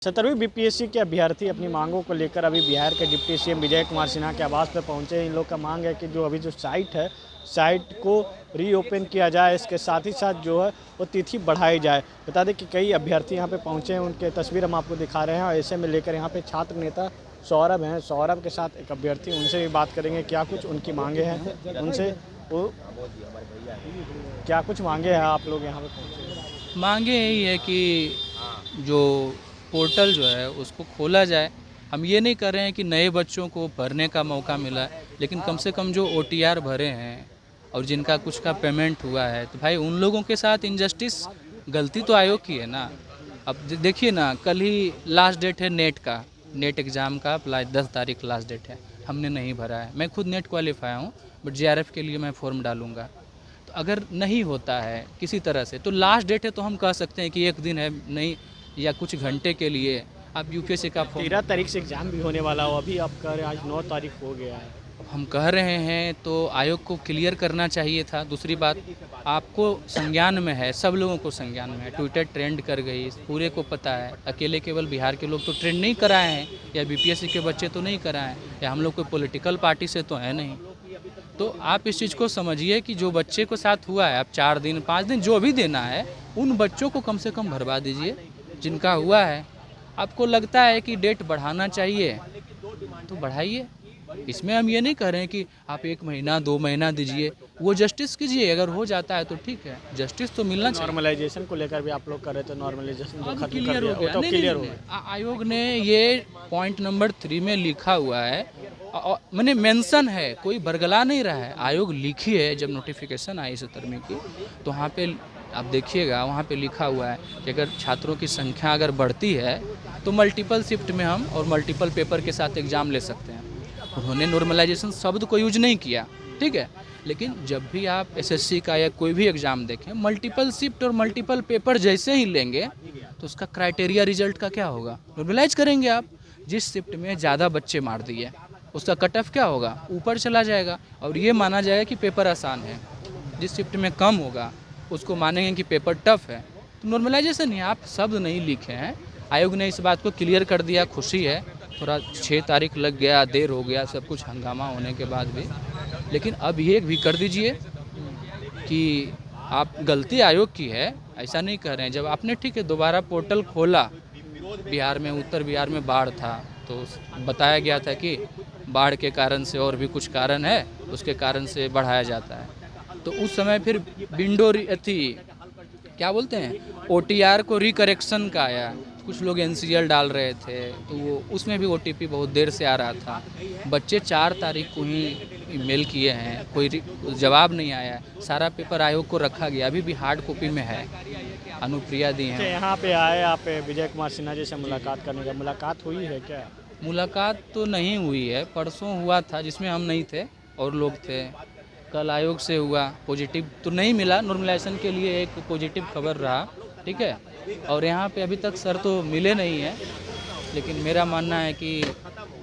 17वीं BPSC के अभ्यर्थी अपनी मांगों को लेकर अभी बिहार के डिप्टी सीएम विजय कुमार सिन्हा के आवास पर पहुंचे हैं। इन लोग का मांग है कि जो अभी जो साइट है, साइट को रीओपन किया जाए। इसके साथ ही साथ जो है वो तिथि बढ़ाई जाए। बता दें कि कई अभ्यर्थी यहां पे पहुंचे हैं, उनके तस्वीर हम आपको दिखा रहे हैं। और ऐसे में लेकर यहां पे छात्र नेता सौरभ हैं, सौरभ के साथ एक अभ्यर्थी, उनसे भी बात करेंगे क्या कुछ उनकी मांगे हैं, उनसे वो क्या कुछ मांगे हैं। आप लोग यहाँ पे पहुँचे, मांगे यही है कि जो पोर्टल जो है उसको खोला जाए। हम ये नहीं कर रहे हैं कि नए बच्चों को भरने का मौका मिला, लेकिन कम से कम जो OTR भरे हैं और जिनका कुछ का पेमेंट हुआ है, तो भाई उन लोगों के साथ इनजस्टिस, गलती तो आयोग की है ना। अब देखिए ना, कल ही लास्ट डेट है नेट एग्ज़ाम का अप्लाई 10 तारीख लास्ट डेट है। हमने नहीं भरा है। मैं खुद नेट क्वालिफाई हूँ, बट JRF के लिए मैं फॉर्म डालूँगा। तो अगर नहीं होता है किसी तरह से, तो लास्ट डेट है, तो हम कह सकते हैं कि एक दिन है, नहीं या कुछ घंटे के लिए आप UPSC का फॉर्म। 13 तारीख से एग्ज़ाम भी होने वाला हो, अभी आप कह रहे हैं आज 9 तारीख हो गया है। हम कह रहे हैं तो आयोग को क्लियर करना चाहिए था। दूसरी बात, आपको संज्ञान में है, सब लोगों को संज्ञान में है, ट्विटर ट्रेंड कर गई, पूरे को पता है। अकेले केवल बिहार के लोग तो ट्रेंड नहीं कराए हैं, या BPSC के बच्चे तो नहीं कराए हैं, या हम लोग कोई पॉलिटिकल पार्टी से तो है नहीं। तो आप इस चीज़ को समझिए कि जो बच्चे को साथ हुआ है, आप 4 दिन 5 दिन जो भी देना है, उन बच्चों को कम से कम भरवा दीजिए जिनका हुआ है। आपको लगता है कि डेट बढ़ाना चाहिए तो बढ़ाइए। इसमें हम ये नहीं कह रहे हैं कि आप 1 महीना 2 महीना दीजिए, वो जस्टिस कीजिए। अगर हो जाता है तो ठीक है, जस्टिस तो मिलना चाहिए। नॉर्मलाइजेशन को लेकर भी आप लोग कर रहे थे, नॉर्मलाइजेशन जो खत्म क्लियर कर दिया, हो गया। तो नहीं, क्लियर नहीं, हो गया। आयोग ने ये पॉइंट नंबर 3 में लिखा हुआ है, मैंने मेंशन है, कोई बरगला नहीं रहा है। आयोग लिखी है, जब नोटिफिकेशन आई 17वीं की, तो वहाँ पे आप देखिएगा, वहाँ पे लिखा हुआ है कि अगर छात्रों की संख्या अगर बढ़ती है तो मल्टीपल शिफ्ट में हम और मल्टीपल पेपर के साथ एग्ज़ाम ले सकते हैं। उन्होंने नॉर्मलाइजेशन शब्द को यूज नहीं किया, ठीक है। लेकिन जब भी आप SSC का या कोई भी एग्ज़ाम देखें, मल्टीपल शिफ्ट और मल्टीपल पेपर जैसे ही लेंगे तो उसका क्राइटेरिया रिजल्ट का क्या होगा, नॉर्मलाइज करेंगे आप। जिस शिफ्ट में ज़्यादा बच्चे मार दिए, उसका कट ऑफ क्या होगा, ऊपर चला जाएगा, और ये माना जाएगा कि पेपर आसान है। जिस शिफ्ट में कम होगा उसको मानेंगे कि पेपर टफ है। तो नॉर्मलाइजेशन ही, आप शब्द नहीं लिखे हैं। आयोग ने इस बात को क्लियर कर दिया, खुशी है। थोड़ा 6 तारीख लग गया, देर हो गया, सब कुछ हंगामा होने के बाद भी, लेकिन अब ये भी कर दीजिए कि आप, गलती आयोग की है, ऐसा नहीं कह रहे हैं। जब आपने, ठीक है, दोबारा पोर्टल खोला, बिहार में, उत्तर बिहार में बाढ़ था, तो बताया गया था कि बाढ़ के कारण से और भी कुछ कारण है, उसके कारण से बढ़ाया जाता है। तो उस समय फिर विंडो थी, क्या बोलते हैं, OTR को रिकरेक्शन का आया। कुछ लोग NCL डाल रहे थे, तो वो उसमें भी OTP बहुत देर से आ रहा था। बच्चे 4 तारीख को ही ईमेल किए हैं, कोई जवाब नहीं आया है। सारा पेपर आयोग को रखा गया, अभी भी हार्ड कॉपी में है। अनुप्रिया दी हैं। यहाँ पे आए आप विजय कुमार सिन्हा जी से मुलाकात करने का, मुलाकात हुई है क्या? मुलाकात तो नहीं हुई है, परसों हुआ था जिसमें हम नहीं थे और लोग थे। कल आयोग से हुआ, पॉजिटिव तो नहीं मिला। नॉर्मलाइजेशन के लिए एक पॉजिटिव खबर रहा, ठीक है। और यहाँ पे अभी तक सर तो मिले नहीं हैं, लेकिन मेरा मानना है कि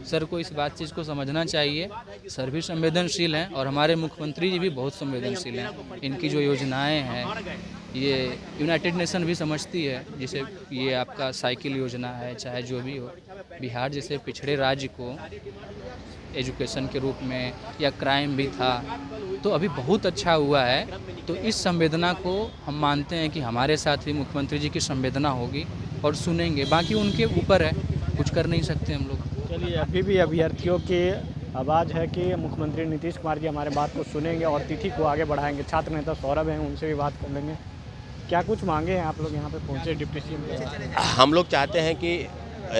सर को इस चीज़ को समझना चाहिए। सर भी संवेदनशील हैं और हमारे मुख्यमंत्री जी भी बहुत संवेदनशील हैं। इनकी जो योजनाएं हैं, ये यूनाइटेड नेशन भी समझती है। जैसे ये आपका साइकिल योजना है, चाहे जो भी हो, बिहार जैसे पिछड़े राज्य को एजुकेशन के रूप में, या क्राइम भी था, तो अभी बहुत अच्छा हुआ है। तो इस संवेदना को हम मानते हैं कि हमारे साथ भी मुख्यमंत्री जी की संवेदना होगी और सुनेंगे। बाकी उनके ऊपर है, कुछ कर नहीं सकते हम लोग। चलिए, अभी भी अभ्यर्थियों की आवाज़ है कि मुख्यमंत्री नीतीश कुमार जी हमारे बात को सुनेंगे और तिथि को आगे बढ़ाएंगे। छात्र नेता सौरभ हैं, उनसे भी बात कर लेंगे। क्या कुछ मांगे हैं आप लोग यहाँ पे पहुँचे डिप्टी सीएम के? हम लोग चाहते हैं कि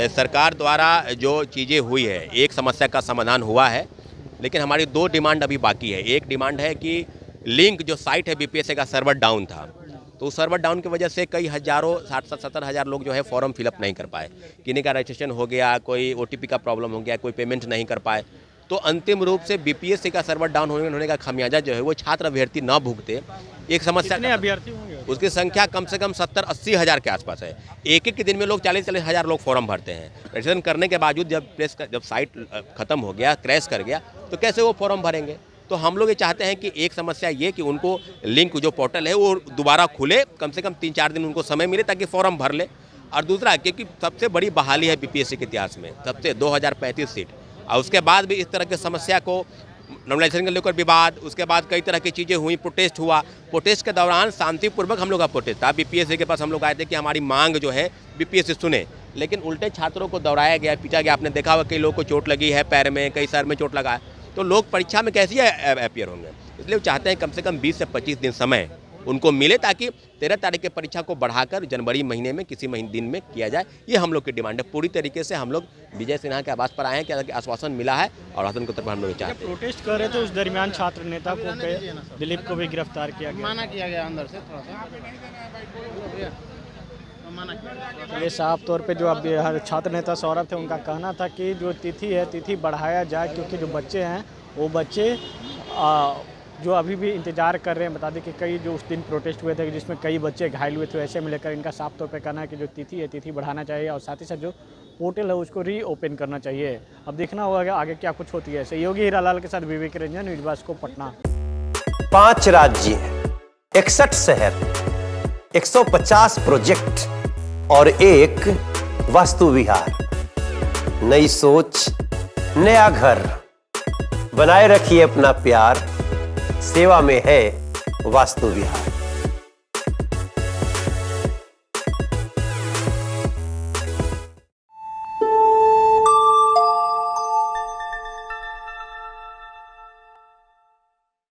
सरकार द्वारा जो चीज़ें हुई है, एक समस्या का समाधान हुआ है, लेकिन हमारी 2 डिमांड अभी बाकी है। एक डिमांड है कि लिंक जो साइट है BPSC का, सर्वर डाउन था, तो सर्वर डाउन की वजह से कई हज़ारों, 60-70 हज़ार लोग जो है फॉर्म फिलअप नहीं कर पाए। किन्हीं का रजिस्ट्रेशन हो गया, कोई OTP का प्रॉब्लम हो गया, कोई पेमेंट नहीं कर पाए। तो अंतिम रूप से BPSC का सर्वर डाउन होने का खमियाजा जो है वो छात्र अभ्यर्थी न भुगते। एक समस्या, कितने अभ्यर्थी होंगे? उसकी संख्या कम से कम 70-80 हज़ार के आसपास है। एक दिन में लोग 40-40 हज़ार लोग फॉर्म भरते हैं। रजिस्ट्रेशन करने के बावजूद जब साइट खत्म हो गया, क्रैश कर गया, तो कैसे वो फॉर्म भरेंगे? तो हम लोग ये चाहते हैं कि एक समस्या ये कि उनको लिंक जो पोर्टल है वो दोबारा खुले, कम से कम 3-4 दिन उनको समय मिले ताकि फॉर्म भर ले। और दूसरा क्योंकि सबसे बड़ी बहाली है बीपीएससी के इतिहास में, सबसे 2035 सीट, और उसके बाद भी इस तरह की समस्या को नॉर्मलाइजेशन को लेकर विवाद, उसके बाद कई तरह की चीज़ें हुई, प्रोटेस्ट हुआ। प्रोटेस्ट के दौरान शांतिपूर्वक हम लोग का प्रोटेस्ट था। बीपीएससी के पास हम लोग आए थे कि हमारी मांग जो है बीपीएससी सुने, लेकिन उल्टे छात्रों को दौड़ाया गया, पीटा गया। आपने देखा होगा कई लोगों को चोट लगी है पैर में, कई सर में चोट लगा है। तो लोग परीक्षा में कैसे अपियर होंगे? इसलिए वो चाहते हैं कम से कम 20 से 25 दिन समय उनको मिले, ताकि 13 तारीख की परीक्षा को बढ़ाकर जनवरी महीने में किसी दिन में किया जाए। ये हम लोग की डिमांड है। पूरी तरीके से हम लोग विजय सिन्हा के आवास पर आए हैं कि आश्वासन मिला है और आसन को तरफ हम लोग चाहते हैं। प्रोटेस्ट कर रहे थे उस दरमियान छात्र नेता को दिलीप को भी गिरफ्तार किया गया, माना किया गया अंदर से थोड़ा सा माना किया। चलिए, साफ तौर पे जो अब हर छात्र नेता सौरभ थे, उनका कहना था कि जो तिथि है तिथि बढ़ाया जाए, क्योंकि जो बच्चे हैं वो बच्चे जो अभी भी इंतजार कर रहे हैं। बता दें कि कई जो उस दिन प्रोटेस्ट हुए थे जिसमें कई बच्चे घायल हुए थे, ऐसे में लेकर इनका साफ तौर पे कहना है कि जो तिथि है तिथि बढ़ाना चाहिए और साथ ही साथ जो पोर्टल है उसको रीओपन करना चाहिए। अब देखना होगा आगे क्या कुछ होती है। सहयोगी हीरालाल के साथ विवेक रंजन, न्यूज़ बास्को, पटना। 5 राज्य, 61 शहर, 150 प्रोजेक्ट और एक वास्तु विहार। नई सोच, नया घर। बनाए रखिए अपना प्यार, सेवा में है वास्तु विहार।